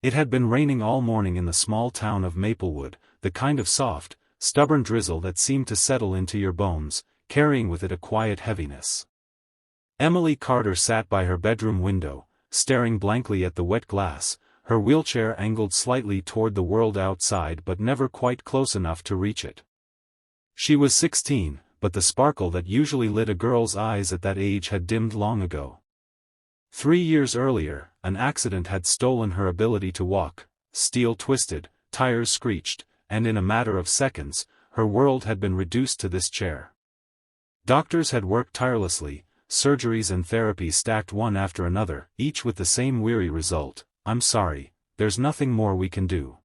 It had been raining all morning in the small town of Maplewood, the kind of soft, stubborn drizzle that seemed to settle into your bones, carrying with it a quiet heaviness. Emily Carter sat by her bedroom window, staring blankly at the wet glass, her wheelchair angled slightly toward the world outside but never quite close enough to reach it. She was 16, but the sparkle that usually lit a girl's eyes at that age had dimmed long ago. 3 years earlier, an accident had stolen her ability to walk, steel twisted, tires screeched, and in a matter of seconds, her world had been reduced to this chair. Doctors had worked tirelessly, surgeries and therapies stacked one after another, each with the same weary result: "I'm sorry, there's nothing more we can do."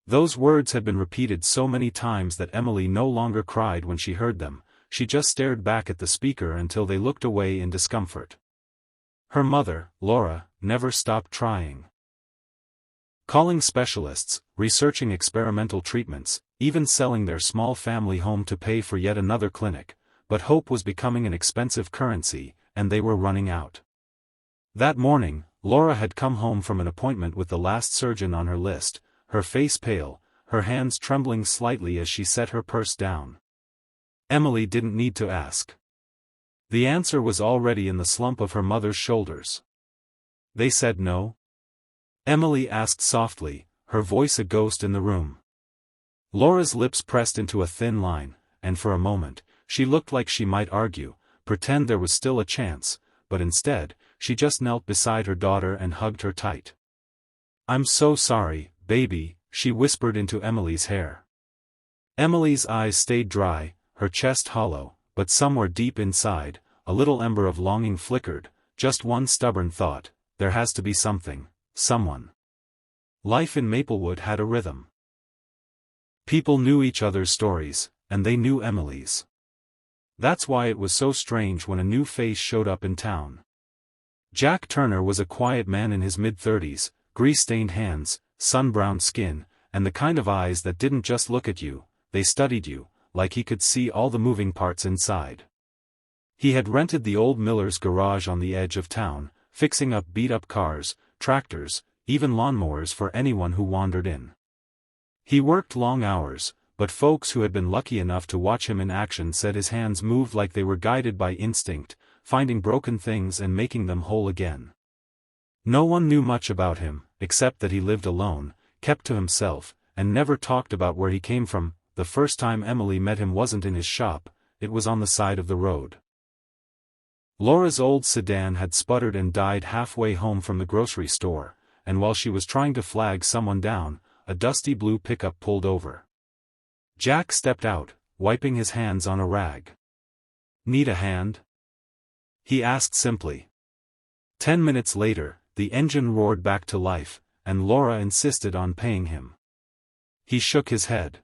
Those words had been repeated so many times that Emily no longer cried when she heard them, she just stared back at the speaker until they looked away in discomfort. Her mother, Laura, never stopped trying. Calling specialists, researching experimental treatments, even selling their small family home to pay for yet another clinic, but hope was becoming an expensive currency, and they were running out. That morning, Laura had come home from an appointment with the last surgeon on her list, her face pale, her hands trembling slightly as she set her purse down. Emily didn't need to ask. The answer was already in the slump of her mother's shoulders. "They said no?" Emily asked softly, her voice a ghost in the room. Laura's lips pressed into a thin line, and for a moment, she looked like she might argue, pretend there was still a chance, but instead, she just knelt beside her daughter and hugged her tight. "I'm so sorry, baby," she whispered into Emily's hair. Emily's eyes stayed dry, her chest hollow, but somewhere deep inside, a little ember of longing flickered, just one stubborn thought: there has to be something, someone. Life in Maplewood had a rhythm. People knew each other's stories, and they knew Emily's. That's why it was so strange when a new face showed up in town. Jack Turner was a quiet man in his mid-30s, grease-stained hands, sun-browned skin, and the kind of eyes that didn't just look at you, they studied you, like he could see all the moving parts inside. He had rented the old miller's garage on the edge of town, fixing up beat-up cars, tractors, even lawnmowers for anyone who wandered in. He worked long hours, but folks who had been lucky enough to watch him in action said his hands moved like they were guided by instinct, finding broken things and making them whole again. No one knew much about him, except that he lived alone, kept to himself, and never talked about where he came from. The first time Emily met him wasn't in his shop, it was on the side of the road. Laura's old sedan had sputtered and died halfway home from the grocery store, and while she was trying to flag someone down, a dusty blue pickup pulled over. Jack stepped out, wiping his hands on a rag. "Need a hand?" he asked simply. 10 minutes later, the engine roared back to life, and Laura insisted on paying him. He shook his head.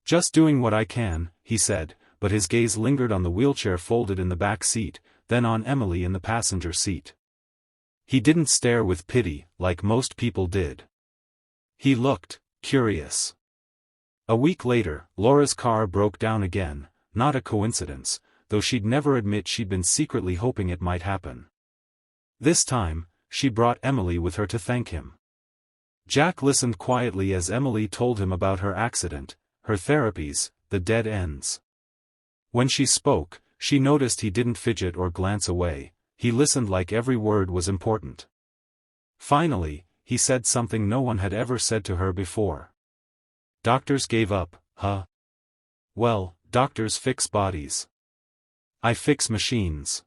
"Just doing what I can," he said, but his gaze lingered on the wheelchair folded in the back seat, then on Emily in the passenger seat. He didn't stare with pity, like most people did. He looked curious. A week later, Laura's car broke down again, not a coincidence, though she'd never admit she'd been secretly hoping it might happen. This time, she brought Emily with her to thank him. Jack listened quietly as Emily told him about her accident, her therapies, the dead ends. When she spoke, she noticed he didn't fidget or glance away, he listened like every word was important. Finally, he said something no one had ever said to her before. "Doctors gave up, huh?" "Well, doctors fix bodies. I fix machines.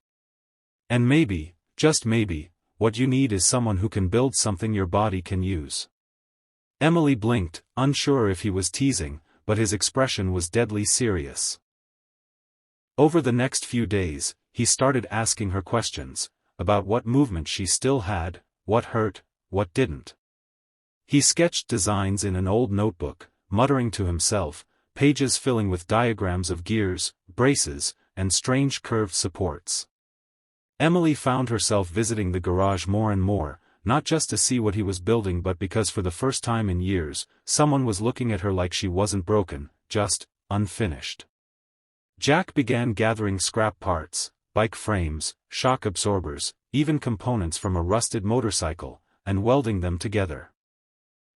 And maybe, just maybe, what you need is someone who can build something your body can use." Emily blinked, unsure if he was teasing, but his expression was deadly serious. Over the next few days, he started asking her questions, about what movement she still had, what hurt, what didn't. He sketched designs in an old notebook, muttering to himself, pages filling with diagrams of gears, braces, and strange curved supports. Emily found herself visiting the garage more and more, not just to see what he was building but because for the first time in years, someone was looking at her like she wasn't broken, just unfinished. Jack began gathering scrap parts, bike frames, shock absorbers, even components from a rusted motorcycle, and welding them together.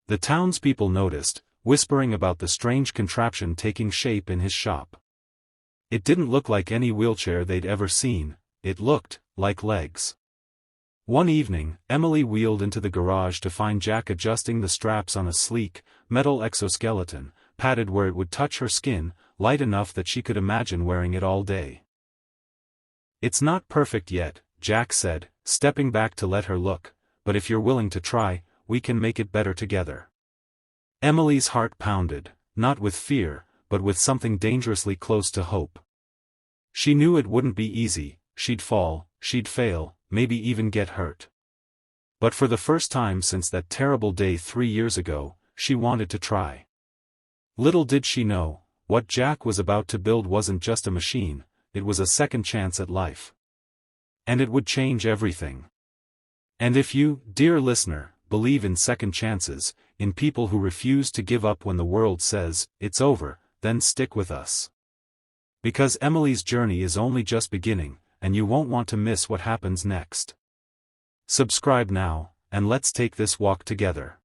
The townspeople noticed, whispering about the strange contraption taking shape in his shop. It didn't look like any wheelchair they'd ever seen, it looked like legs. One evening, Emily wheeled into the garage to find Jack adjusting the straps on a sleek, metal exoskeleton, padded where it would touch her skin, light enough that she could imagine wearing it all day. "It's not perfect yet," Jack said, stepping back to let her look, "but if you're willing to try, we can make it better together." Emily's heart pounded, not with fear, but with something dangerously close to hope. She knew it wouldn't be easy, she'd fall, she'd fail, maybe even get hurt. But for the first time since that terrible day 3 years ago, she wanted to try. Little did she know, what Jack was about to build wasn't just a machine, it was a second chance at life. And it would change everything. And if you, dear listener, believe in second chances, in people who refuse to give up when the world says, it's over, then stick with us. Because Emily's journey is only just beginning, and you won't want to miss what happens next. Subscribe now, and let's take this walk together.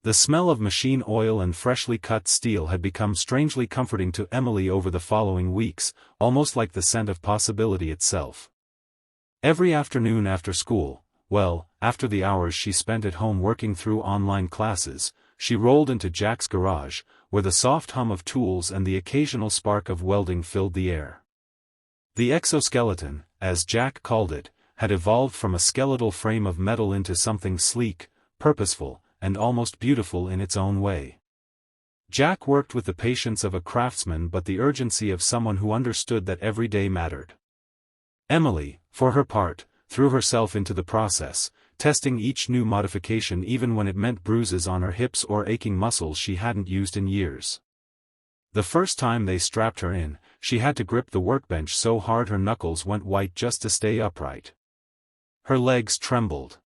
The smell of machine oil and freshly cut steel had become strangely comforting to Emily over the following weeks, almost like the scent of possibility itself. Every afternoon after school, well, after the hours she spent at home working through online classes, she rolled into Jack's garage, where the soft hum of tools and the occasional spark of welding filled the air. The exoskeleton, as Jack called it, had evolved from a skeletal frame of metal into something sleek, purposeful, and almost beautiful in its own way. Jack worked with the patience of a craftsman but the urgency of someone who understood that every day mattered. Emily, for her part, threw herself into the process, testing each new modification even when it meant bruises on her hips or aching muscles she hadn't used in years. The first time they strapped her in, she had to grip the workbench so hard her knuckles went white just to stay upright. Her legs trembled.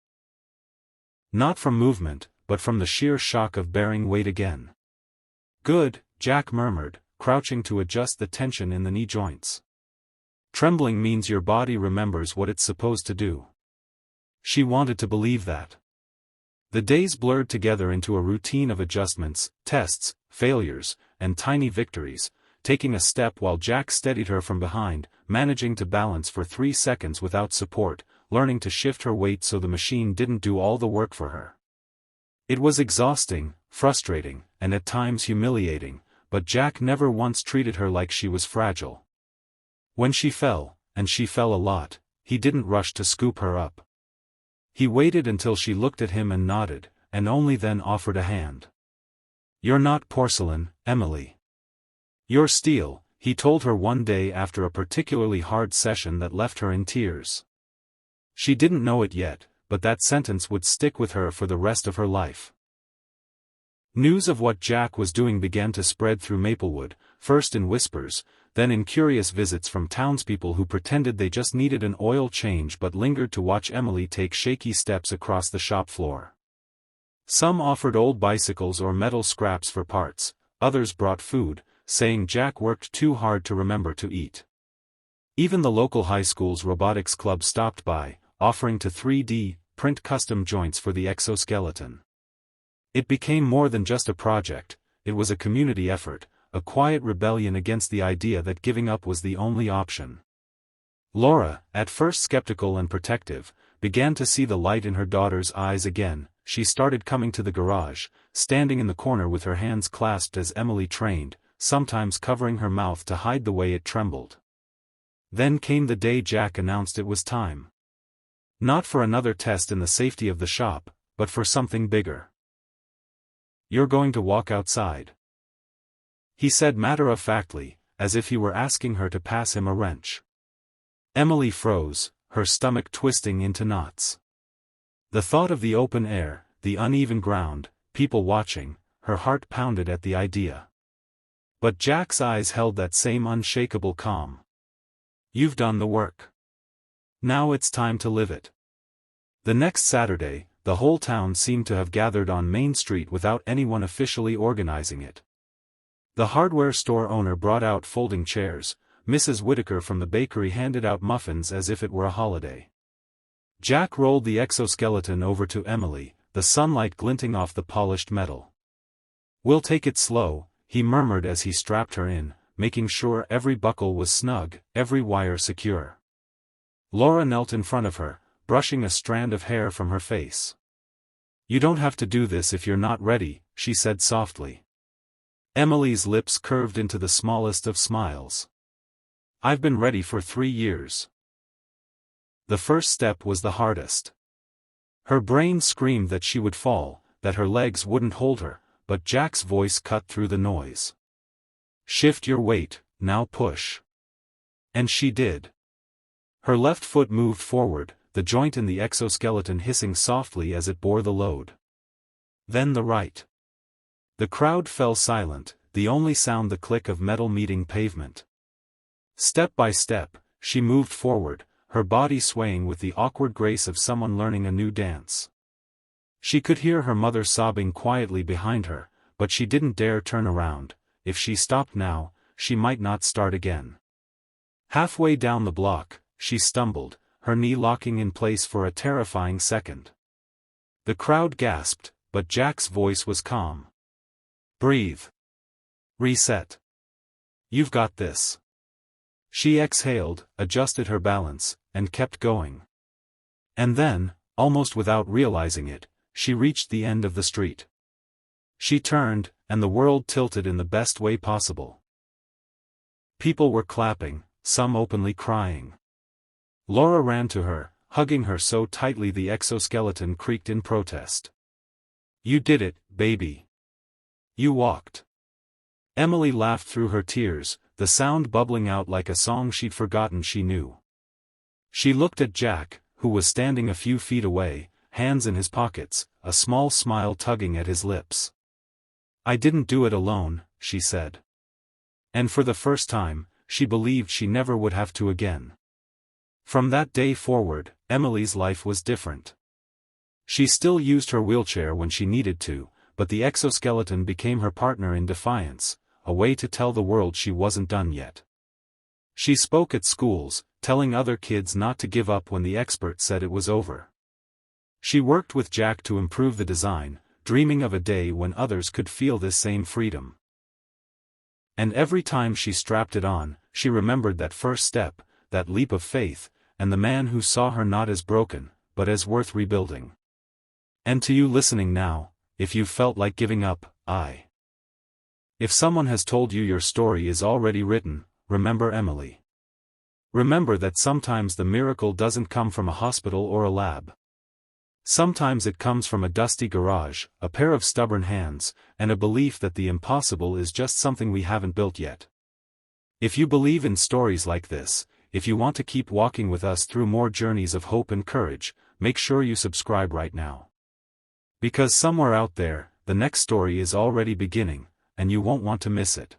Not from movement, but from the sheer shock of bearing weight again. "Good," Jack murmured, crouching to adjust the tension in the knee joints. "Trembling means your body remembers what it's supposed to do." She wanted to believe that. The days blurred together into a routine of adjustments, tests, failures, and tiny victories, taking a step while Jack steadied her from behind, managing to balance for 3 seconds without support, learning to shift her weight so the machine didn't do all the work for her. It was exhausting, frustrating, and at times humiliating, but Jack never once treated her like she was fragile. When she fell, and she fell a lot, he didn't rush to scoop her up. He waited until she looked at him and nodded, and only then offered a hand. "You're not porcelain, Emily. You're steel," he told her one day after a particularly hard session that left her in tears. She didn't know it yet, but that sentence would stick with her for the rest of her life. News of what Jack was doing began to spread through Maplewood, first in whispers, then in curious visits from townspeople who pretended they just needed an oil change but lingered to watch Emily take shaky steps across the shop floor. Some offered old bicycles or metal scraps for parts, others brought food, saying Jack worked too hard to remember to eat. Even the local high school's robotics club stopped by, offering to 3D print custom joints for the exoskeleton. It became more than just a project, it was a community effort, a quiet rebellion against the idea that giving up was the only option. Laura, at first skeptical and protective, began to see the light in her daughter's eyes again. She started coming to the garage, standing in the corner with her hands clasped as Emily trained, sometimes covering her mouth to hide the way it trembled. Then came the day Jack announced it was time. Not for another test in the safety of the shop, but for something bigger. "You're going to walk outside," he said matter-of-factly, as if he were asking her to pass him a wrench. Emily froze, her stomach twisting into knots. The thought of the open air, the uneven ground, people watching, her heart pounded at the idea. But Jack's eyes held that same unshakable calm. "You've done the work. Now it's time to live it." The next Saturday, the whole town seemed to have gathered on Main Street without anyone officially organizing it. The hardware store owner brought out folding chairs, Mrs. Whitaker from the bakery handed out muffins as if it were a holiday. Jack rolled the exoskeleton over to Emily, the sunlight glinting off the polished metal. "We'll take it slow," he murmured as he strapped her in, making sure every buckle was snug, every wire secure. Laura knelt in front of her, brushing a strand of hair from her face. "You don't have to do this if you're not ready," she said softly. Emily's lips curved into the smallest of smiles. "I've been ready for 3 years." The first step was the hardest. Her brain screamed that she would fall, that her legs wouldn't hold her, but Jack's voice cut through the noise. "Shift your weight, now push." And she did. Her left foot moved forward, the joint in the exoskeleton hissing softly as it bore the load. Then the right. The crowd fell silent, the only sound the click of metal meeting pavement. Step by step, she moved forward, her body swaying with the awkward grace of someone learning a new dance. She could hear her mother sobbing quietly behind her, but she didn't dare turn around. If she stopped now, she might not start again. Halfway down the block, she stumbled, her knee locking in place for a terrifying second. The crowd gasped, but Jack's voice was calm. "Breathe. Reset. You've got this." She exhaled, adjusted her balance, and kept going. And then, almost without realizing it, she reached the end of the street. She turned, and the world tilted in the best way possible. People were clapping, some openly crying. Laura ran to her, hugging her so tightly the exoskeleton creaked in protest. "You did it, baby. You walked." Emily laughed through her tears, the sound bubbling out like a song she'd forgotten she knew. She looked at Jack, who was standing a few feet away, hands in his pockets, a small smile tugging at his lips. "I didn't do it alone," she said. And for the first time, she believed she never would have to again. From that day forward, Emily's life was different. She still used her wheelchair when she needed to, but the exoskeleton became her partner in defiance, a way to tell the world she wasn't done yet. She spoke at schools, telling other kids not to give up when the expert said it was over. She worked with Jack to improve the design, dreaming of a day when others could feel this same freedom. And every time she strapped it on, she remembered that first step, that leap of faith, and the man who saw her not as broken, but as worth rebuilding. And to you listening now, if you felt like giving up, if someone has told you your story is already written, remember Emily. Remember that sometimes the miracle doesn't come from a hospital or a lab. Sometimes it comes from a dusty garage, a pair of stubborn hands, and a belief that the impossible is just something we haven't built yet. If you believe in stories like this, if you want to keep walking with us through more journeys of hope and courage, make sure you subscribe right now. Because somewhere out there, the next story is already beginning, and you won't want to miss it.